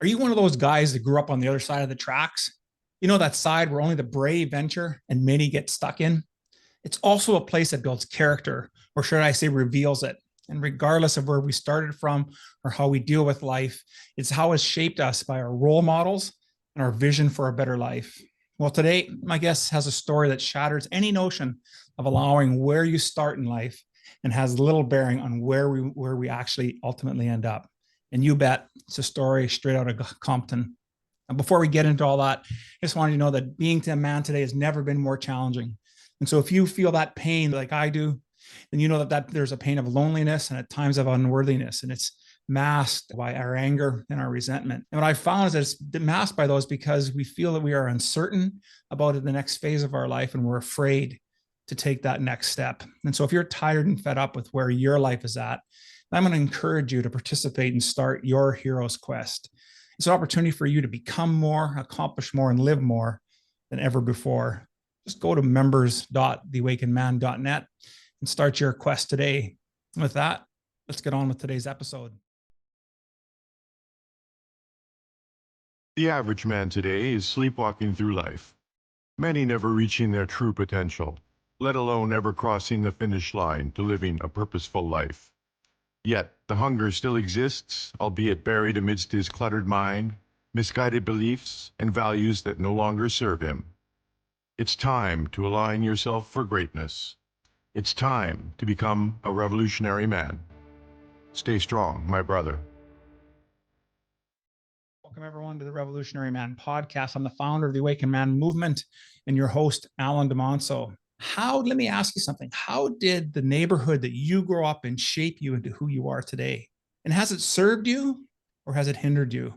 Are you one of those guys that grew up on the other side of the tracks? You know, that side where only the brave venture and many get stuck in? It's also a place that builds character, or should I say, reveals it. And regardless of where we started from or how we deal with life, it's how it's shaped us by our role models and our vision for a better life. Well, today, my guest has a story that shatters any notion of allowing where you start in life and has little bearing on where we actually ultimately end up. And you bet, it's a story straight out of Compton. And before we get into all that, I just wanted you to know that being a man today has never been more challenging. And so if you feel that pain like I do, then you know that there's a pain of loneliness and at times of unworthiness, and it's masked by our anger and our resentment. And what I found is that it's masked by those because we feel that we are uncertain about the next phase of our life and we're afraid to take that next step. And so if you're tired and fed up with where your life is at, I'm going to encourage you to participate and start your hero's quest. It's an opportunity for you to become more, accomplish more, and live more than ever before. Just go to members.theawakenedman.net and start your quest today. And with that, let's get on with today's episode. The average man today is sleepwalking through life, many never reaching their true potential, let alone ever crossing the finish line to living a purposeful life. Yet the hunger still exists, albeit buried amidst his cluttered mind, misguided beliefs, and values that no longer serve him. It's time to align yourself for greatness. It's time to become a revolutionary man. Stay strong, my brother. Welcome, everyone, to the Revolutionary Man podcast. I'm the founder of the Awakened Man movement and your host, Alan DeMonso. Let me ask you something. How did the neighborhood that you grew up in shape you into who you are today? And has it served you or has it hindered you?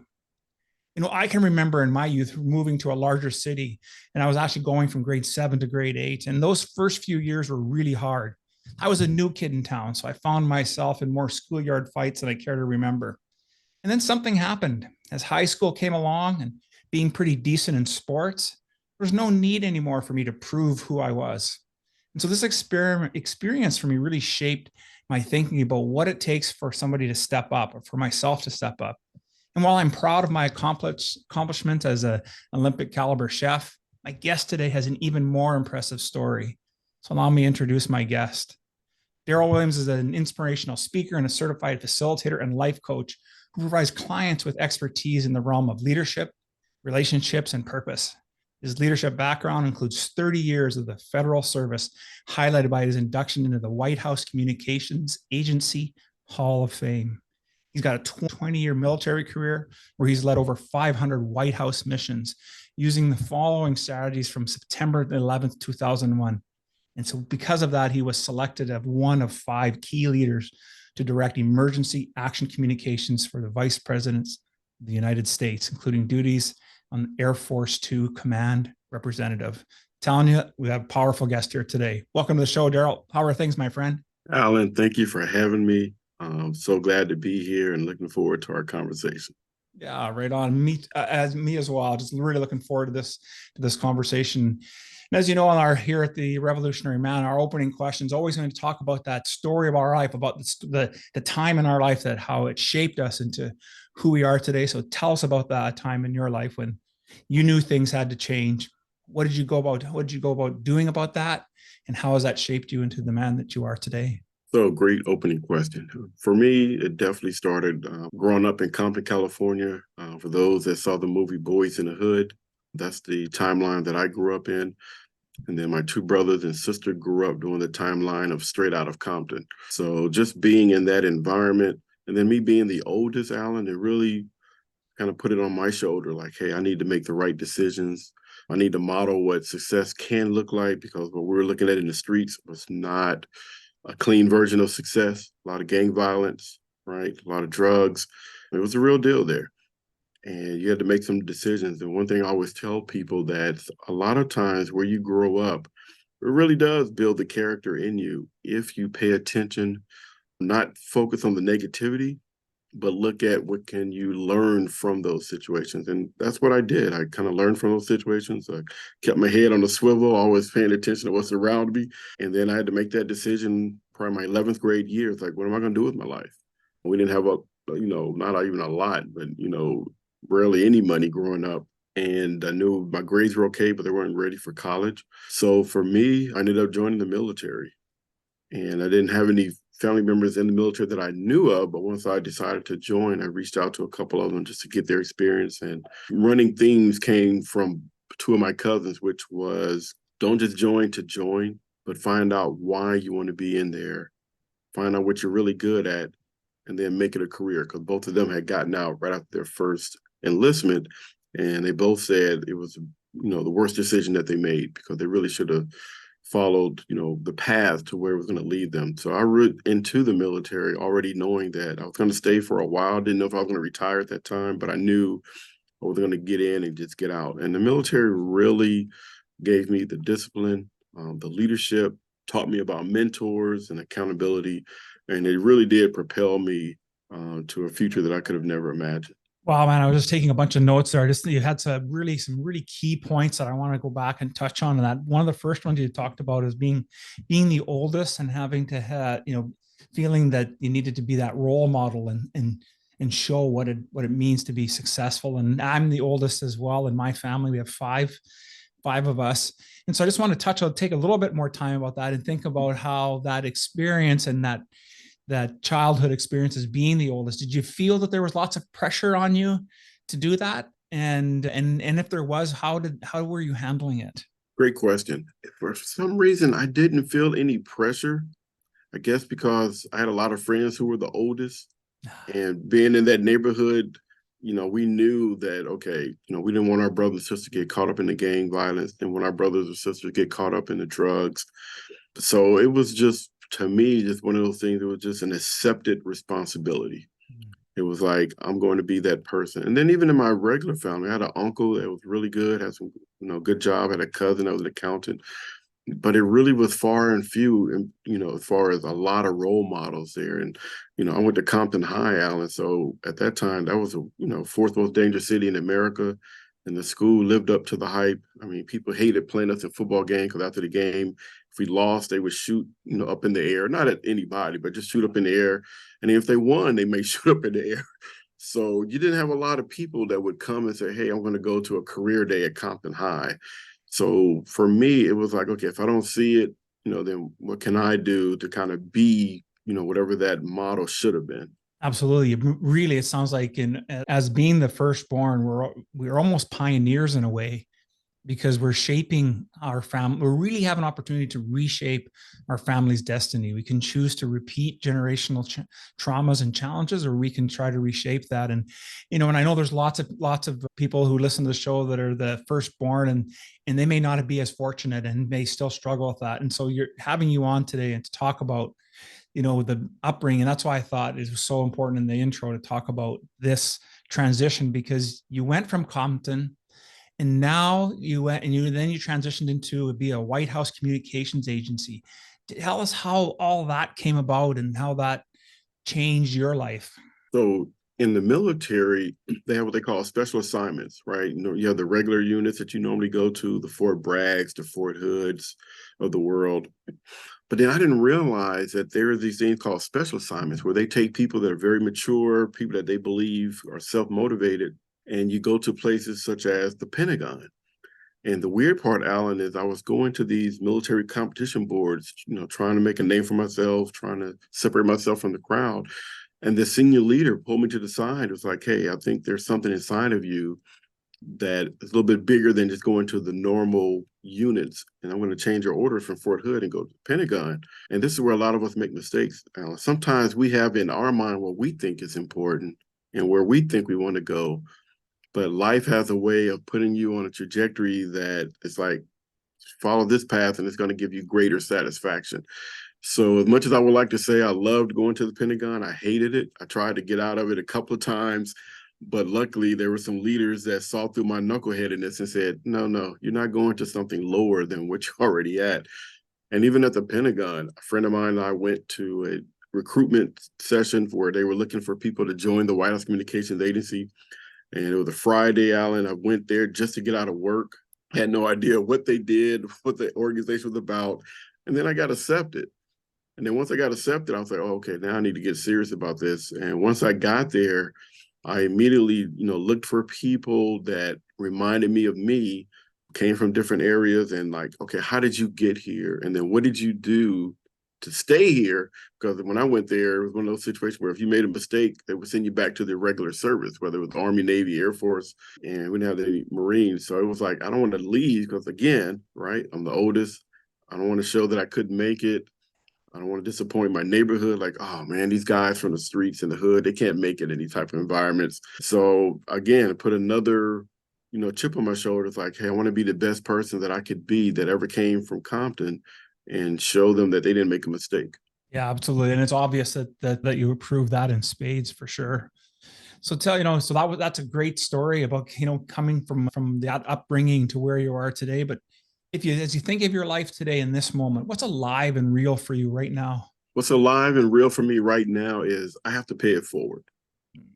You know, I can remember in my youth moving to a larger city, and I was actually going from grade 7 to grade 8. And those first few years were really hard. I was a new kid in town, so I found myself in more schoolyard fights than I care to remember. And then something happened as high school came along and being pretty decent in sports, there was no need anymore for me to prove who I was. And so this experience for me really shaped my thinking about what it takes for somebody to step up or for myself to step up. And while I'm proud of my accomplishment as an Olympic caliber chef, my guest today has an even more impressive story. So allow me to introduce my guest. Darrell Williams is an inspirational speaker and a certified facilitator and life coach who provides clients with expertise in the realm of leadership, relationships, and purpose. His leadership background includes 30 years of the federal service, highlighted by his induction into the White House Communications Agency Hall of Fame. He's got a 20-year military career where he's led over 500 White House missions using the following strategies from September 11th, 2001. And so because of that, he was selected as one of 5 key leaders to direct emergency action communications for the Vice Presidents of the United States, including duties on Air Force 2 Command Representative. Telling you, we have a powerful guest here today. Welcome to the show, Darrell. How are things, my friend? Alan, thank you for having me. I'm so glad to be here and looking forward to our conversation. Yeah, right on. Me as well. Just really looking forward to this conversation. And as you know, here at the Revolutionary Man, our opening question is always going to talk about that story of our life, about the time in our life that how it shaped us into who we are today. So tell us about that time in your life when you knew things had to change. What did you go about doing about that? And how has that shaped you into the man that you are today? So great opening question. For me, it definitely started growing up in Compton, California. For those that saw the movie Boys in the Hood, that's the timeline that I grew up in. And then my 2 brothers and sister grew up during the timeline of Straight Out of Compton. So just being in that environment, and then me being the oldest, Alan, it really kind of put it on my shoulder like, hey, I need to make the right decisions. I need to model what success can look like, because what we were looking at in the streets was not a clean version of success. A lot of gang violence, right? A lot of drugs. It was a real deal there. And you had to make some decisions. And one thing I always tell people that a lot of times where you grow up, it really does build the character in you if you pay attention, not focus on the negativity, but look at what can you learn from those situations. And that's what I did. I kind of learned from those situations. I kept my head on the swivel, always paying attention to what's around me. And then I had to make that decision probably my 11th grade year. It's like, what am I going to do with my life? We didn't have not even a lot, but, barely any money growing up. And I knew my grades were okay, but they weren't ready for college. So for me, I ended up joining the military. And I didn't have any family members in the military that I knew of, but once I decided to join, I reached out to a couple of them just to get their experience. And running themes came from two of my cousins, which was don't just join, but find out why you want to be in there, find out what you're really good at, and then make it a career. Because both of them had gotten out right after their first enlistment, and they both said it was, the worst decision that they made because they really should have followed, the path to where it was going to lead them. So I went into the military already knowing that I was going to stay for a while. Didn't know if I was going to retire at that time, but I knew I was going to get in and just get out. And the military really gave me the discipline, the leadership, taught me about mentors and accountability, and it really did propel me to a future that I could have never imagined. Wow, man, I was just taking a bunch of notes there. You had some really key points that I want to go back and touch on. And that one of the first ones you talked about is being the oldest and having to have, feeling that you needed to be that role model and show what it means to be successful. And I'm the oldest as well in my family. We have five of us. And so I just want to take a little bit more time about that and think about how that experience and that childhood experience as being the oldest, did you feel that there was lots of pressure on you to do that? And if there was, how were you handling it? Great question. For some reason, I didn't feel any pressure. I guess because I had a lot of friends who were the oldest, and being in that neighborhood, we knew that, okay, we didn't want our brothers and sisters to get caught up in the gang violence and when our brothers and sisters get caught up in the drugs. So it was just, to me, just one of those things. It was just an accepted responsibility. It was like, I'm going to be that person. And then even in my regular family, I had an uncle that was really good, had some, good job, had a cousin that was an accountant, but it really was far and few, and as far as a lot of role models there. And I went to Compton High, Alan. So at that time, that was a fourth most dangerous city in America, and the school lived up to the hype. I mean, people hated playing us in football games because after the game, if we lost, they would shoot up in the air, not at anybody, but just shoot up in the air. And if they won, they may shoot up in the air. So you didn't have a lot of people that would come and say, hey, I'm going to go to a career day at Compton High. So for me, it was like, okay, if I don't see it, then what can I do to kind of be, whatever that model should have been? Absolutely. Really, it sounds like as being the firstborn, we're almost pioneers in a way, because we're shaping our family. We really have an opportunity to reshape our family's destiny. We can choose to repeat generational traumas and challenges, or we can try to reshape that. And, and I know there's lots of people who listen to the show that are the firstborn, and they may not be as fortunate and may still struggle with that. And so you're having you on today and to talk about, the upbringing. And that's why I thought it was so important in the intro to talk about this transition, because you went from Compton, and now you went and you transitioned into be a White House communications agency. Tell us how all that came about and how that changed your life. So in the military, they have what they call special assignments, right? You have the regular units that you normally go to, the Fort Braggs, the Fort Hoods of the world. But then I didn't realize that there are these things called special assignments where they take people that are very mature, people that they believe are self-motivated, and you go to places such as the Pentagon. And the weird part, Alan, is I was going to these military competition boards, trying to make a name for myself, trying to separate myself from the crowd. And the senior leader pulled me to the side. It was like, hey, I think there's something inside of you that is a little bit bigger than just going to the normal units. And I'm going to change your orders from Fort Hood and go to the Pentagon. And this is where a lot of us make mistakes. Sometimes we have in our mind what we think is important and where we think we want to go. But life has a way of putting you on a trajectory that it's like, follow this path and it's going to give you greater satisfaction. So as much as I would like to say I loved going to the Pentagon, I hated it. I tried to get out of it a couple of times, but luckily there were some leaders that saw through my knuckleheadedness and said, no, you're not going to something lower than what you're already at. And even at the Pentagon, a friend of mine and I went to a recruitment session where they were looking for people to join the White House Communications Agency. And it was a Friday, Alan. I went there just to get out of work. Had no idea what they did, what the organization was about. And then I got accepted. And then once I got accepted, I was like, oh, okay, now I need to get serious about this. And once I got there, I immediately, looked for people that reminded me of me, came from different areas, and like, okay, how did you get here? And then what did you do to stay here? Because when I went there, it was one of those situations where if you made a mistake, they would send you back to the regular service, whether it was Army, Navy, Air Force, and we didn't have any Marines. So it was like, I don't want to leave because, again, right, I'm the oldest. I don't want to show that I couldn't make it. I don't want to disappoint my neighborhood. Like, oh man, these guys from the streets and the hood, they can't make it in any type of environments. So again, put another, chip on my shoulder. It's like, hey, I want to be the best person that I could be that ever came from Compton, and show them that they didn't make a mistake. Yeah, absolutely. And it's obvious that you proved that in spades for sure. So that's a great story about, coming from that upbringing to where you are today. But as you think of your life today in this moment, what's alive and real for you right now? What's alive and real for me right now is I have to pay it forward.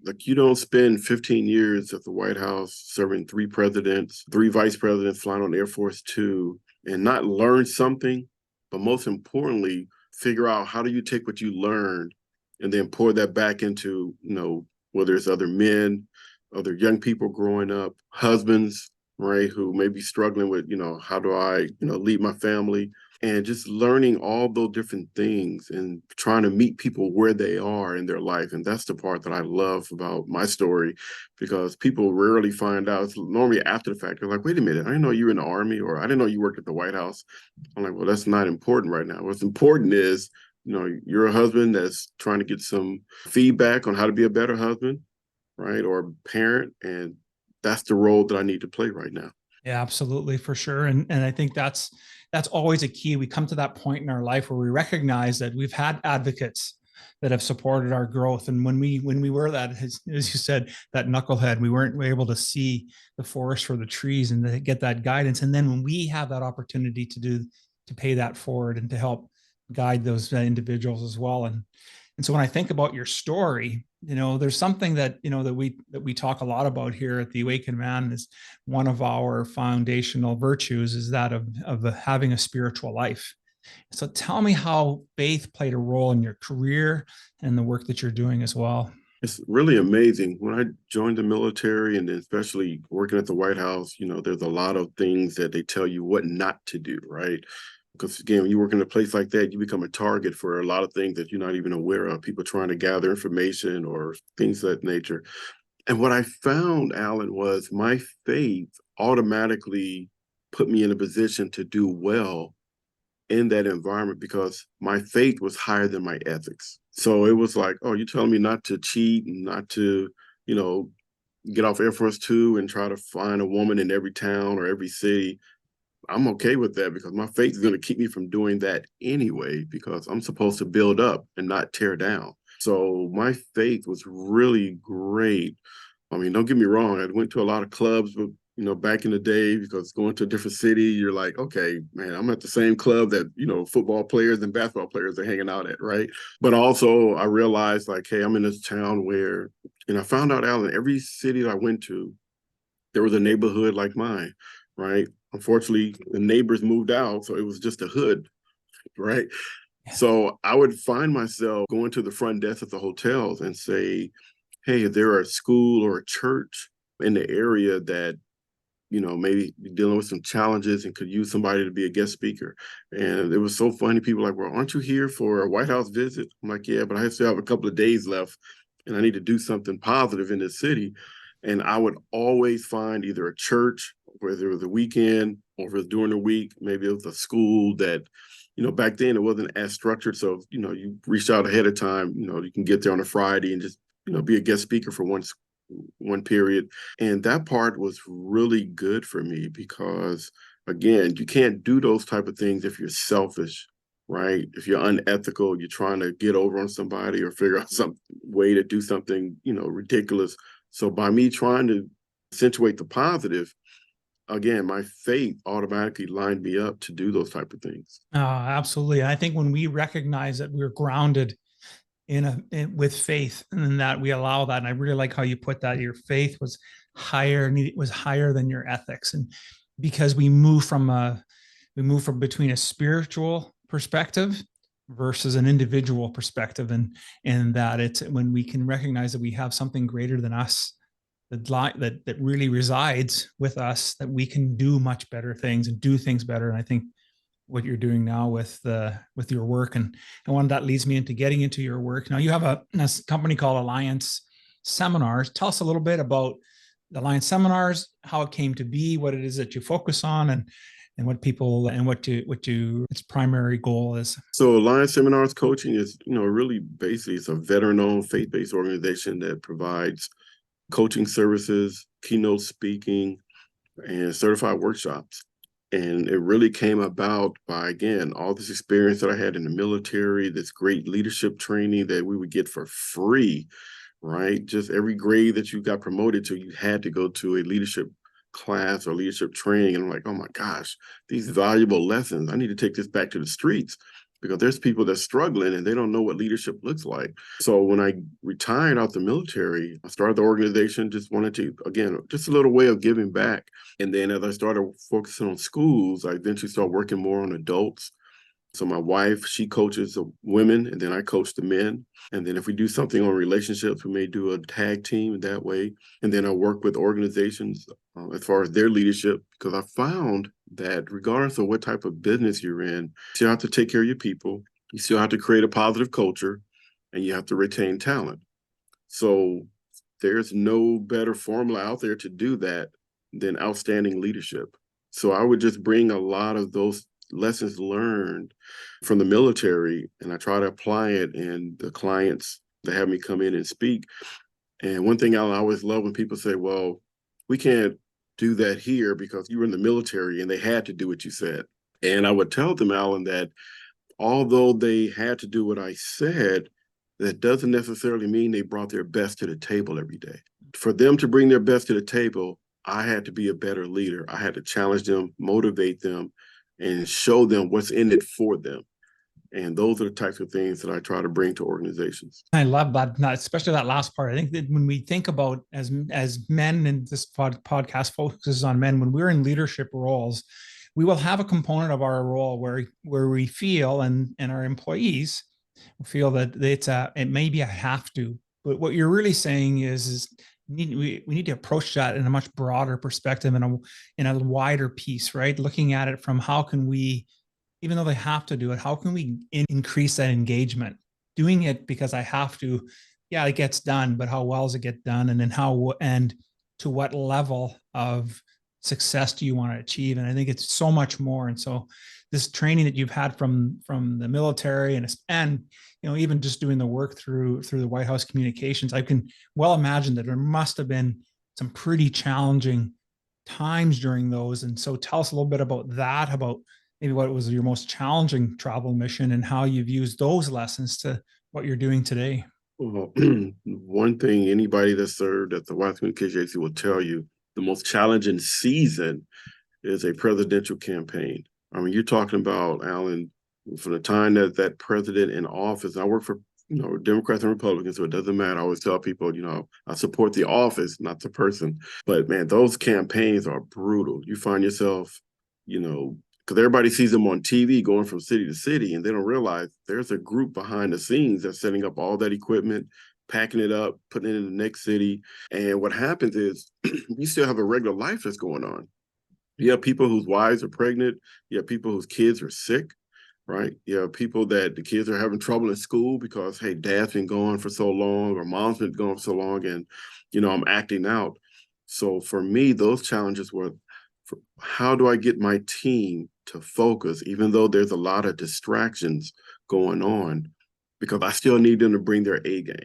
Like, you don't spend 15 years at the White House serving 3 presidents, 3 vice presidents, flying on Air Force Two, and not learn something, but most importantly, figure out how do you take what you learned and then pour that back into, whether it's other men, other young people growing up, husbands, right, who may be struggling with, how do I, lead my family, and just learning all those different things and trying to meet people where they are in their life. And that's the part that I love about my story, because people rarely find out. It's normally after the fact. They're like, wait a minute, I didn't know you were in the Army, or I didn't know you worked at the White House. I'm like, well, that's not important right now. What's important is, you're a husband that's trying to get some feedback on how to be a better husband, right, or parent. And that's the role that I need to play right now. Yeah, absolutely, for sure. And I think that's always a key. We come to that point in our life where we recognize that we've had advocates that have supported our growth. And when we were that, as you said, that knucklehead, we weren't able to see the forest for the trees and to get that guidance. And then when we have that opportunity to pay that forward and to help guide those individuals as well. And so when I think about your story, there's something that we talk a lot about here at the Awakened Man. Is one of our foundational virtues is that of having a spiritual life. So tell me how faith played a role in your career and the work that you're doing as well. It's really amazing. When I joined the military, and then especially working at the White House, there's a lot of things that they tell you what not to do, right? Because again, when you work in a place like that, you become a target for a lot of things that you're not even aware of, people trying to gather information or things of that nature. And what I found, Alan, was my faith automatically put me in a position to do well in that environment, because my faith was higher than my ethics. So it was like, oh, you're telling me not to cheat and not to, get off Air Force Two and try to find a woman in every town or every city. I'm okay with that, because my faith is going to keep me from doing that anyway, because I'm supposed to build up and not tear down. So my faith was really great. I mean, don't get me wrong, I went to a lot of clubs, but back in the day, because going to a different city, you're like, okay, man, I'm at the same club that, football players and basketball players are hanging out at, right? But also I realized, like, hey, I'm in this town where, and I found out, Alan, every city that I went to, there was a neighborhood like mine, right? Unfortunately, the neighbors moved out, so it was just a hood, right? Yeah. So I would find myself going to the front desk at the hotels and say, hey, is there a school or a church in the area that, maybe dealing with some challenges and could use somebody to be a guest speaker? And it was so funny. People were like, well, aren't you here for a White House visit? I'm like, yeah, but I still have a couple of days left and I need to do something positive in this city. And I would always find either a church, whether it was a weekend or if it was during the week, maybe it was a school that, back then it wasn't as structured. So, you reached out ahead of time, you can get there on a Friday and just, be a guest speaker for one period. And that part was really good for me, because again, you can't do those type of things if you're selfish, right? If you're unethical, you're trying to get over on somebody or figure out some way to do something, ridiculous. So by me trying to accentuate the positive, again, my faith automatically lined me up to do those type of things. Absolutely. I think when we recognize that we're grounded with faith, and that we allow that, and I really like how you put that, your faith was higher than your ethics. And because we move from between a spiritual perspective versus an individual perspective, and that it's when we can recognize that we have something greater than us that really resides with us, that we can do much better things and do things better. And I think what you're doing now with your work, and one that leads me into getting into your work. Now you have a company called Alliance Seminars. Tell us a little bit about the Alliance Seminars, how it came to be, what it is that you focus on, and what people and what its primary goal is. So Alliance Seminars Coaching is, really basically it's a veteran-owned faith-based organization that provides coaching services, keynote speaking, and certified workshops. And it really came about by, again, all this experience that I had in the military, this great leadership training that we would get for free, right? Just every grade that you got promoted to, you had to go to a leadership class or leadership training. And I'm like, oh my gosh, these valuable lessons, I need to take this back to the streets, because there's people that's struggling and they don't know what leadership looks like. So when I retired out the military, I started the organization, just wanted to, again, just a little way of giving back. And then as I started focusing on schools, I eventually started working more on adults. So my wife, she coaches the women, and then I coach the men. And then if we do something on relationships, we may do a tag team that way. And then I work with organizations as far as their leadership, because I found that regardless of what type of business you're in, you still have to take care of your people. You still have to create a positive culture, and you have to retain talent. So there's no better formula out there to do that than outstanding leadership. So I would just bring a lot of those lessons learned from the military, and I try to apply it in the clients that have me come in and speak. And one thing I always love when people say, well, we can't do that here because you were in the military and they had to do what you said. And I would tell them, Alan, that although they had to do what I said, that doesn't necessarily mean they brought their best to the table every day. For them to bring their best to the table, I had to be a better leader. I had to challenge them, motivate them, and show them what's in it for them. And those are the types of things that I try to bring to organizations. I love that, especially that last part. I think that when we think about as men, and this podcast focuses on men, when we're in leadership roles, we will have a component of our role where we feel, and our employees feel that it may be a have to. But what you're really saying is we need to approach that in a much broader perspective, and in a wider piece, right? Looking at it from how can we, even though they have to do it, how can we increase that engagement? Doing it because I have to, yeah, it gets done, but how well does it get done? And then and to what level of success do you want to achieve? And I think it's so much more. And so this training that you've had from the military, and even just doing the work through the White House communications, I can well imagine that there must have been some pretty challenging times during those. And so tell us a little bit about that, about maybe what was your most challenging travel mission and how you've used those lessons to what you're doing today. Well, one thing anybody that served at the White House Communications Agency will tell you, the most challenging season is a presidential campaign. I mean, you're talking about, Alan, from the time that president in office, I work for Democrats and Republicans, so it doesn't matter. I always tell people, I support the office, not the person. But man, those campaigns are brutal. You find yourself, because everybody sees them on TV going from city to city, and they don't realize there's a group behind the scenes that's setting up all that equipment, packing it up, putting it in the next city. And what happens is you still have a regular life that's going on. You have people whose wives are pregnant. You have people whose kids are sick, right? You have people that the kids are having trouble in school because, hey, dad's been gone for so long, or mom's been gone for so long, and, I'm acting out. So for me, those challenges were, how do I get my team to focus, even though there's a lot of distractions going on, because I still need them to bring their A game.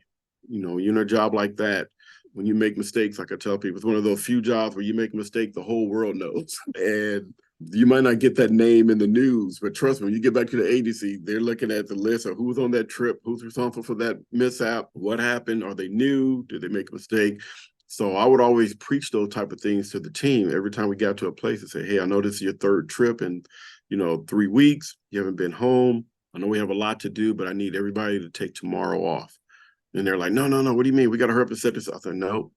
You're in a job like that, when you make mistakes, like I tell people, it's one of those few jobs where you make a mistake, the whole world knows. And you might not get that name in the news, but trust me, when you get back to the agency, they're looking at the list of who's on that trip, who's responsible for that mishap, what happened, are they new, did they make a mistake? So I would always preach those type of things to the team every time we got to a place and say, hey, I know this is your third trip in 3 weeks. You haven't been home. I know we have a lot to do, but I need everybody to take tomorrow off. And they're like, no, what do you mean? We got to hurry up and set this up. I said, no,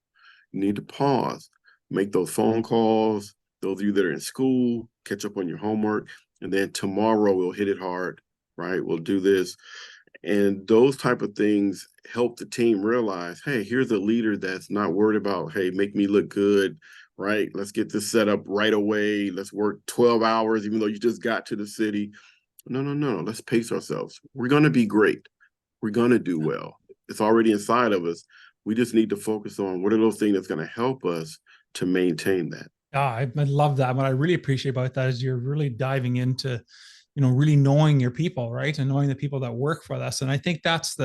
you need to pause, make those phone calls. Those of you that are in school, catch up on your homework. And then tomorrow we'll hit it hard right? We'll do this. And those type of things help the team realize, hey, here's a leader that's not worried about, hey, make me look good, right? Let's get this set up right away. Let's work 12 hours, even though you just got to the city. No, no, no. Let's pace ourselves. We're going to be great. We're going to do well. It's already inside of us. We just need to focus on what are those things that's going to help us to maintain that. Yeah, I love that. What I really appreciate about that is you're really diving into, really knowing your people, right? And knowing the people that work for us. And I think that's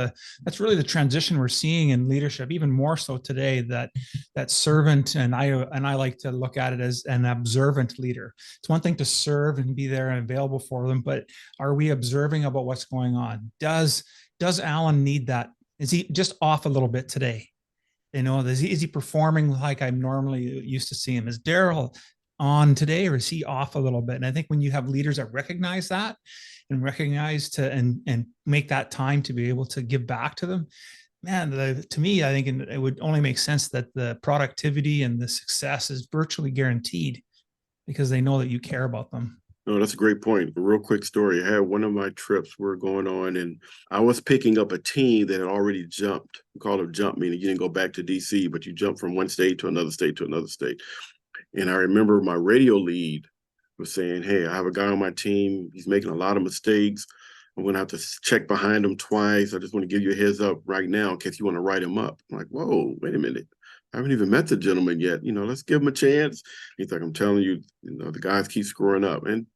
really the transition we're seeing in leadership, even more so today, that servant, and I like to look at it as an observant leader. It's one thing to serve and be there and available for them, but are we observing about what's going on? Does Alan need that? Is he just off a little bit today? Is he performing like I normally used to see him? Is Darrell on today, or is he off a little bit? And I think when you have leaders that recognize that and recognize and make that time to be able to give back to them, man, to me, I think it would only make sense that the productivity and the success is virtually guaranteed because they know that you care about them. No, that's a great point. A real quick story. I had one of my trips we were going on, and I was picking up a team that had already jumped. We call it jump, meaning you didn't go back to DC, but you jumped from one state to another state to another state. And I remember my radio lead was saying, hey, I have a guy on my team. He's making a lot of mistakes. I'm going to have to check behind him twice. I just want to give you a heads up right now in case you want to write him up. I'm like, whoa, wait a minute. I haven't even met the gentleman yet. Let's give him a chance. He's like, I'm telling you, the guys keep screwing up. And,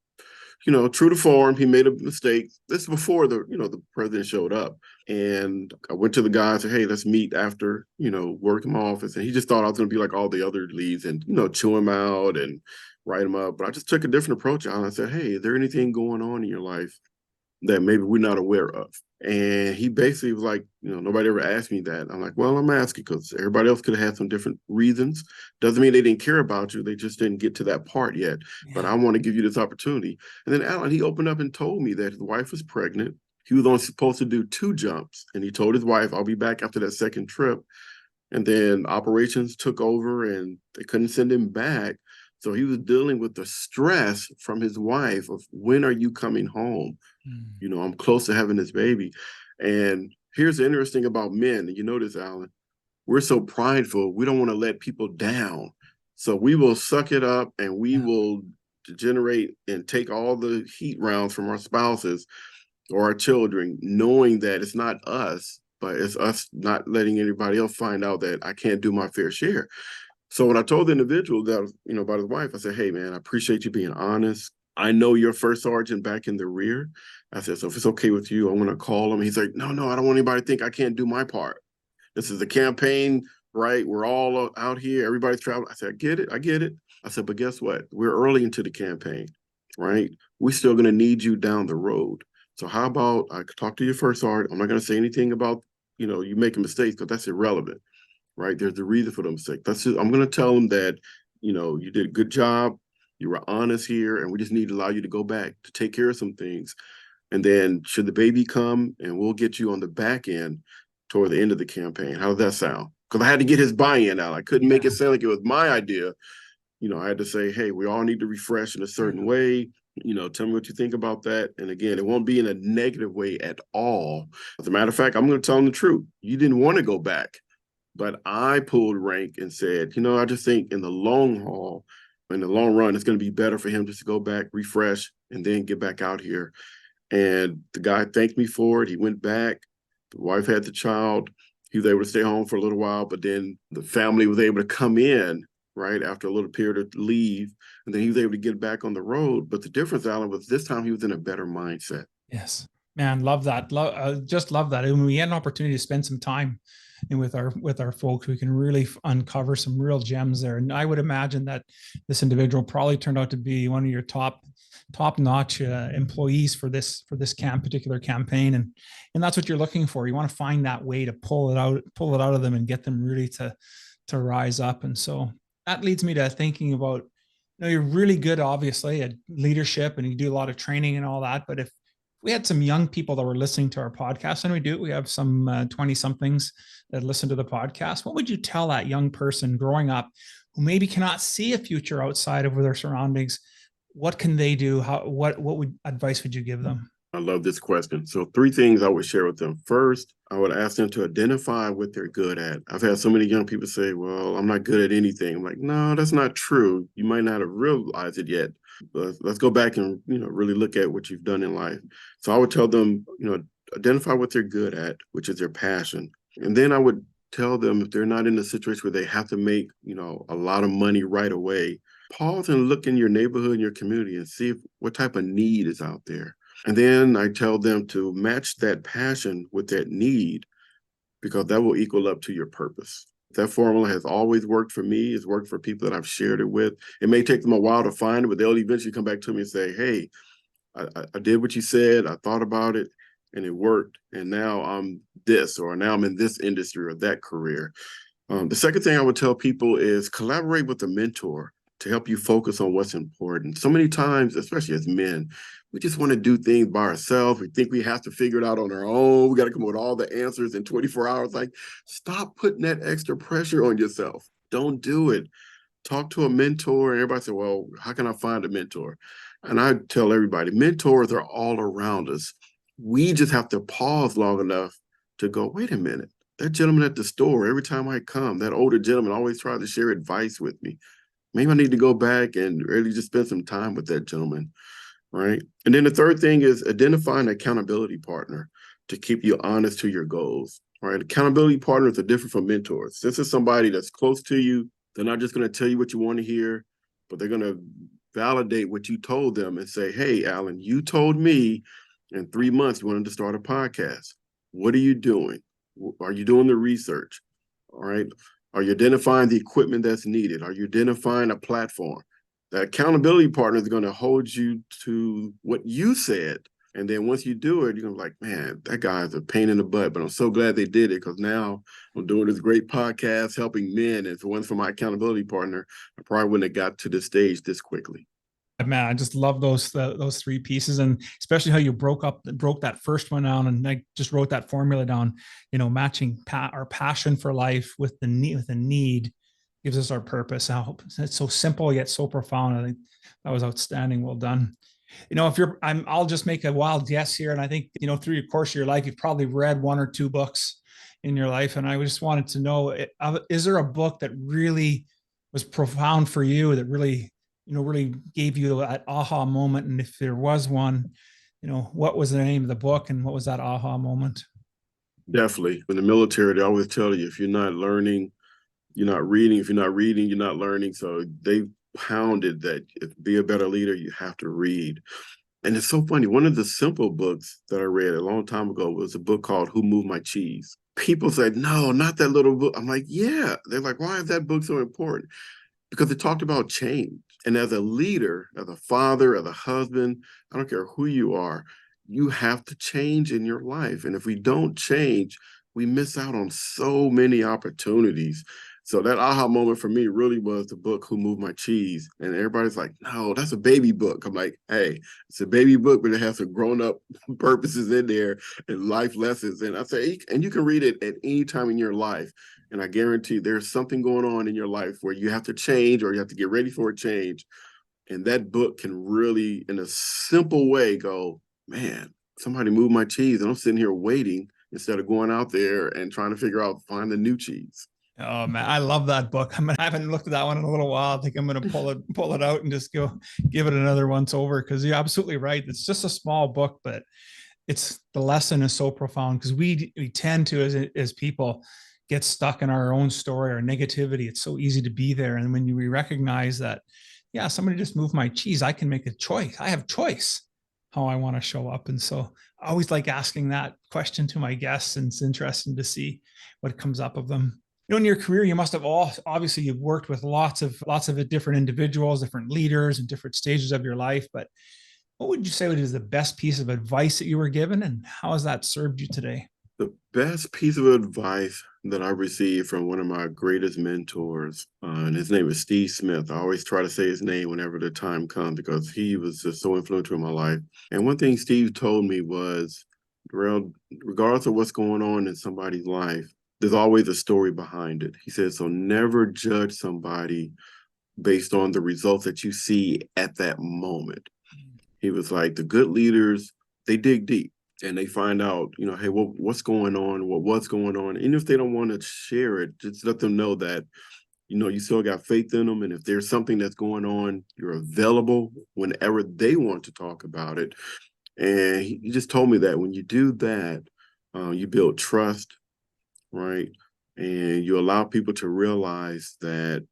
true to form, he made a mistake. This is before the president showed up. And I went to the guy and said, hey, let's meet after, work in my office. And he just thought I was going to be like all the other leads and, chew him out and write him up. But I just took a different approach. I said, hey, is there anything going on in your life that maybe we're not aware of? And he basically was like, nobody ever asked me that. I'm like, well, I'm asking because everybody else could have had some different reasons. Doesn't mean they didn't care about you. They just didn't get to that part yet. Yeah. But I want to give you this opportunity. And then Alan, he opened up and told me that his wife was pregnant. He was only supposed to do 2 jumps. And he told his wife, I'll be back after that second trip. And then operations took over and they couldn't send him back. So he was dealing with the stress from his wife of when are you coming home? I'm close to having this baby. And here's the interesting about men. And you know this, Alan, we're so prideful. We don't want to let people down. So we will suck it up and we will generate and take all the heat rounds from our spouses or our children, knowing that it's not us, but it's us not letting anybody else find out that I can't do my fair share. So when I told the individual that, about his wife, I said, hey, man, I appreciate you being honest. I know you're first sergeant back in the rear. I said, so if it's okay with you, I'm going to call him. He's like, no, I don't want anybody to think I can't do my part. This is a campaign, right? We're all out here. Everybody's traveling. I said, I get it. I said, but guess what? We're early into the campaign, right? We're still going to need you down the road. So how about I talk to your first sergeant? I'm not going to say anything about, you making mistakes because that's irrelevant, right? There's a reason for the mistake. I'm going to tell them that, you did a good job. You were honest here, and we just need to allow you to go back to take care of some things. And then should the baby come, and we'll get you on the back end toward the end of the campaign. How does that sound? Because I had to get his buy-in out. I couldn't make it sound like it was my idea. I had to say, hey, we all need to refresh in a certain way. Tell me what you think about that. And again, it won't be in a negative way at all. As a matter of fact, I'm going to tell them the truth. You didn't want to go back, but I pulled rank and said, I just think in the long haul, in the long run, it's going to be better for him just to go back, refresh, and then get back out here. And the guy thanked me for it. He went back. The wife had the child. He was able to stay home for a little while, but then the family was able to come in, right, after a little period of leave. And then he was able to get back on the road. But the difference, Alan, was this time he was in a better mindset. Yes. Man, love that. Just love that. And when we had an opportunity to spend some time and with our folks, we can really uncover some real gems there. And I would imagine that this individual probably turned out to be one of your top-notch employees for this particular campaign, and that's what you're looking for. You want to find that way to pull it out of them and get them really to rise up. And so that leads me to thinking about, you're really good, obviously, at leadership, and you do a lot of training and all that. But if we had some young people that were listening to our podcast, and we have some 20-somethings that listen to the podcast, what would you tell that young person growing up who maybe cannot see a future outside of their surroundings? What can they do? What advice would you give them? I love this question. So 3 things I would share with them. First, I would ask them to identify what they're good at. I've had so many young people say, well, I'm not good at anything. I'm like, no, that's not true. You might not have realized it yet. But let's go back and, really look at what you've done in life. So I would tell them, identify what they're good at, which is their passion. And then I would tell them if they're not in a situation where they have to make, a lot of money right away, pause and look in your neighborhood and your community and see what type of need is out there. And then I tell them to match that passion with that need, because that will equal up to your purpose. That formula has always worked for me. It's worked for people that I've shared it with. It may take them a while to find it, but they'll eventually come back to me and say, hey, I did what you said. I thought about it and it worked. And now I'm this, or now I'm in this industry or that career. The second thing I would tell people is collaborate with a mentor to help you focus on what's important. So many times, especially as men, we just want to do things by ourselves. We think we have to figure it out on our own. We got to come up with all the answers in 24 hours. Like, stop putting that extra pressure on yourself. Don't do it. Talk to a mentor. And everybody say, well, how can I find a mentor? And I tell everybody, mentors are all around us. We just have to pause long enough to go, wait a minute. That gentleman at the store, every time I come, that older gentleman always tries to share advice with me. Maybe I need to go back and really just spend some time with that gentleman, right? And then the third thing is identify an accountability partner to keep you honest to your goals, right? Accountability partners are different from mentors. This is somebody that's close to you. They're not just going to tell you what you want to hear, but they're going to validate what you told them and say, hey, Alan, you told me in 3 months you wanted to start a podcast. What are you doing? Are you doing the research? All right. Are you identifying the equipment that's needed? Are you identifying a platform? The accountability partner is going to hold you to what you said. And then once you do it, you're going to be like, man, that guy's a pain in the butt, but I'm so glad they did it, because now I'm doing this great podcast helping men. And if it wasn't for my accountability partner, I probably wouldn't have got to this stage this quickly. Man, I just love those 3 pieces, and especially how you broke that first one down, and I just wrote that formula down. Matching our passion for life with the need gives us our purpose. How it's so simple yet so profound. I think that was outstanding. Well done. I'll just make a wild guess here, and I think through your course of your life, you've probably read 1 or 2 books in your life, and I just wanted to know: is there a book that really was profound for you, that really gave you that aha moment? And if there was one, what was the name of the book and what was that aha moment? Definitely. In the military, they always tell you, if you're not learning, you're not reading. If you're not reading, you're not learning. So they pounded that to be a better leader, you have to read. And it's so funny. One of the simple books that I read a long time ago was a book called Who Moved My Cheese? People said, no, not that little book. I'm like, yeah. They're like, why is that book so important? Because it talked about change. And as a leader, as a father, as a husband, I don't care who you are, you have to change in your life. And if we don't change, we miss out on so many opportunities. So that aha moment for me really was the book Who Moved My Cheese. And everybody's like, no, that's a baby book. I'm like, hey, it's a baby book, but it has some grown-up purposes in there and life lessons. And I say, and you can read it at any time in your life. And I guarantee there's something going on in your life where you have to change, or you have to get ready for a change. And that book can really, in a simple way, go, man, somebody moved my cheese, and I'm sitting here waiting instead of going out there and trying to find the new cheese. Oh man, I love that book. I haven't looked at that one in a little while. I think I'm going to pull it out and just go give it another once over, because you're absolutely right. It's just a small book, but the lesson is so profound, because we tend to, as people, get stuck in our own story or negativity. It's so easy to be there. And when we recognize that, yeah, somebody just moved my cheese, I can make a choice. I have choice how I want to show up. And so I always like asking that question to my guests, and it's interesting to see what comes up of them. In your career, you must have obviously you've worked with lots of different individuals, different leaders, and different stages of your life. But what would you say is the best piece of advice that you were given, and how has that served you today? The best piece of advice that I received from one of my greatest mentors, and his name is Steve Smith. I always try to say his name whenever the time comes, because he was just so influential in my life. And one thing Steve told me was, Darrell, regardless of what's going on in somebody's life, there's always a story behind it. He said, so never judge somebody based on the results that you see at that moment. He was like, the good leaders they dig deep and they find out, hey, what's going on? What's going on? And if they don't want to share it, just let them know that, you still got faith in them. And if there's something that's going on, you're available whenever they want to talk about it. And he just told me that when you do that, you build trust, right? And you allow people to realize that,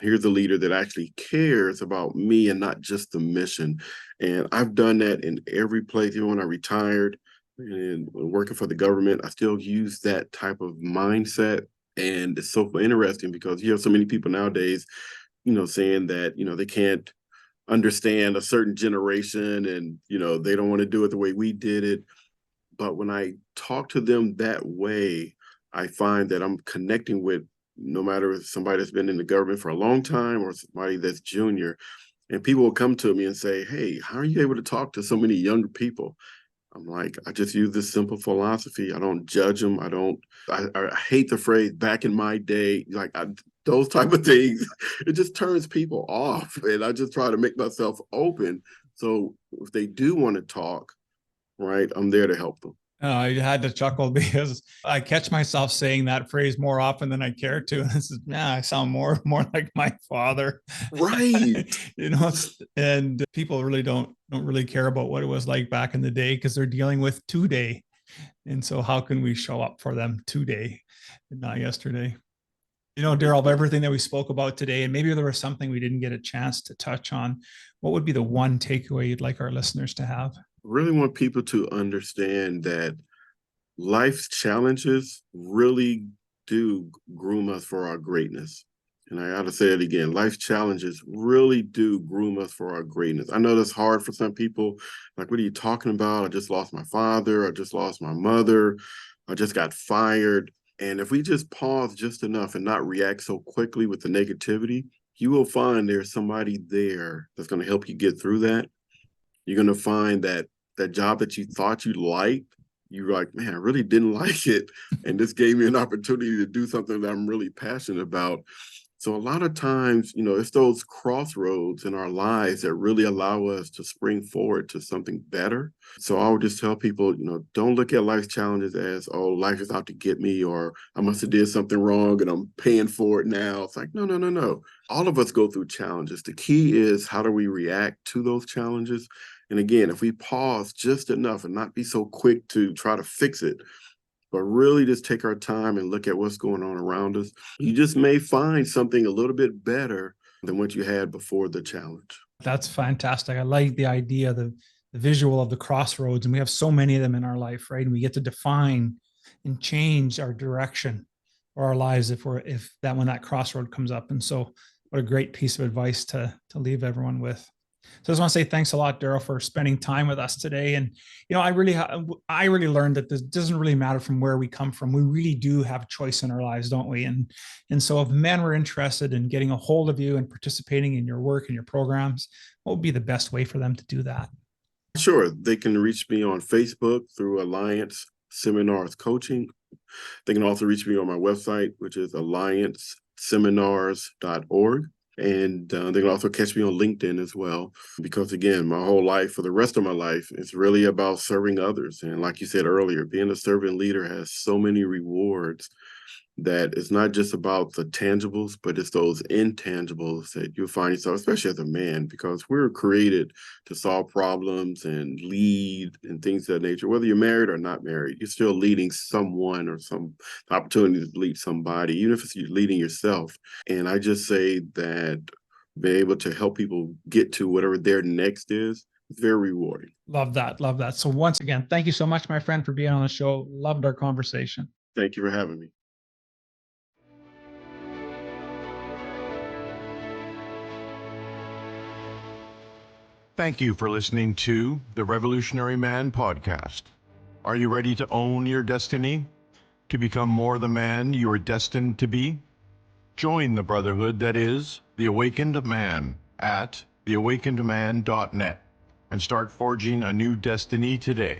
here's a leader that actually cares about me and not just the mission. And I've done that in every place. Even when I retired and working for the government, I still use that type of mindset. And it's so interesting because you have so many people nowadays, saying that, they can't understand a certain generation and, they don't want to do it the way we did it. But when I talk to them that way, I find that I'm connecting with, no matter if somebody that's been in the government for a long time or somebody that's junior, and people will come to me and say, hey, how are you able to talk to so many younger people? I'm like, I just use this simple philosophy. I don't judge them. I hate the phrase back in my day, those type of things. It just turns people off. And I just try to make myself open. So if they do want to talk, right, I'm there to help them. I had to chuckle because I catch myself saying that phrase more often than I care to. And this is, I sound more like my father. Right. And people really don't really care about what it was like back in the day because they're dealing with today. And so how can we show up for them today and not yesterday? Darrell, of everything that we spoke about today, and maybe there was something we didn't get a chance to touch on, what would be the one takeaway you'd like our listeners to have? Really want people to understand that life's challenges really do groom us for our greatness. And I got to say it again, life's challenges really do groom us for our greatness. I know that's hard for some people. Like, what are you talking about? I just lost my father. I just lost my mother. I just got fired. And if we just pause just enough and not react so quickly with the negativity, you will find there's somebody there that's going to help you get through that. You're going to find that job that you thought you liked, you're like, man, I really didn't like it. And this gave me an opportunity to do something that I'm really passionate about. So a lot of times, it's those crossroads in our lives that really allow us to spring forward to something better. So I would just tell people, don't look at life's challenges as, oh, life is out to get me, or I must have did something wrong and I'm paying for it now. It's like, no. All of us go through challenges. The key is, how do we react to those challenges? And again, if we pause just enough and not be so quick to try to fix it, but really just take our time and look at what's going on around us, you just may find something a little bit better than what you had before the challenge. That's fantastic. I like the idea, the visual of the crossroads, and we have so many of them in our life, right? And we get to define and change our direction or our lives if when that crossroad comes up. And so what a great piece of advice to leave everyone with. So I just want to say thanks a lot, Darrell, for spending time with us today. And, I really learned that this doesn't really matter from where we come from. We really do have a choice in our lives, don't we? And so if men were interested in getting a hold of you and participating in your work and your programs, what would be the best way for them to do that? Sure. They can reach me on Facebook through Alliance Seminars Coaching. They can also reach me on my website, which is allianceseminars.org. And they can also catch me on LinkedIn as well, because again, my whole life, for the rest of my life, is really about serving others. And like you said earlier, being a servant leader has so many rewards that it's not just about the tangibles, but it's those intangibles that you'll find yourself, especially as a man, because we're created to solve problems and lead and things of that nature. Whether you're married or not married, you're still leading someone or some opportunity to lead somebody, even if it's you leading yourself. And I just say that being able to help people get to whatever their next is, it's very rewarding. Love that. Love that. So once again, thank you so much, my friend, for being on the show. Loved our conversation. Thank you for having me. Thank you for listening to the Revolutionary Man podcast. Are you ready to own your destiny? To become more the man you are destined to be? Join the brotherhood that is The Awakened Man at theawakenedman.net and start forging a new destiny today.